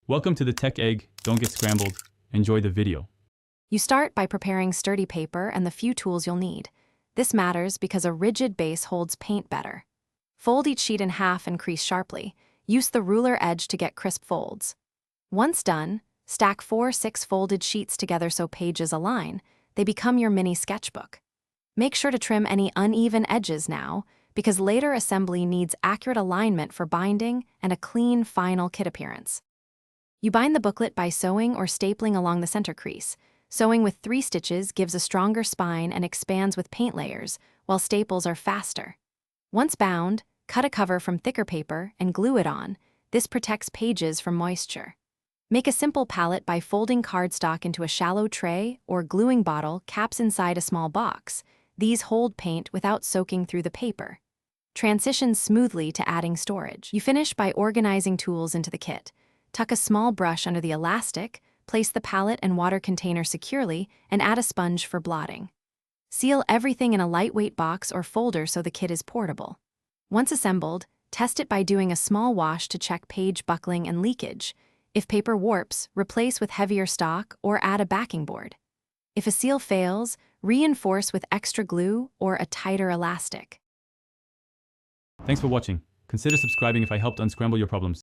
Welcome to the Tech Egg. Don't get scrambled. Enjoy the video. You start by preparing sturdy paper and the few tools you'll need. This matters because a rigid base holds paint better. Fold each sheet in half and crease sharply. Use the ruler edge to get crisp folds. Once done, stack 4-6 folded sheets together so pages align. They become your mini sketchbook. Make sure to trim any uneven edges now, because later assembly needs accurate alignment for binding and a clean final kit appearance. You bind the booklet by sewing or stapling along the center crease. Sewing with 3 stitches gives a stronger spine and expands with paint layers, while staples are faster. Once bound, cut a cover from thicker paper and glue it on. This protects pages from moisture. Make a simple palette by folding cardstock into a shallow tray or gluing bottle caps inside a small box. These hold paint without soaking through the paper. Transition smoothly to adding storage. You finish by organizing tools into the kit. Tuck a small brush under the elastic, place the palette and water container securely, and add a sponge for blotting. Seal everything in a lightweight box or folder so the kit is portable. Once assembled, test it by doing a small wash to check page buckling and leakage. If paper warps, replace with heavier stock or add a backing board. If a seal fails, reinforce with extra glue or a tighter elastic. Thanks for watching. Consider subscribing if I helped unscramble your problems.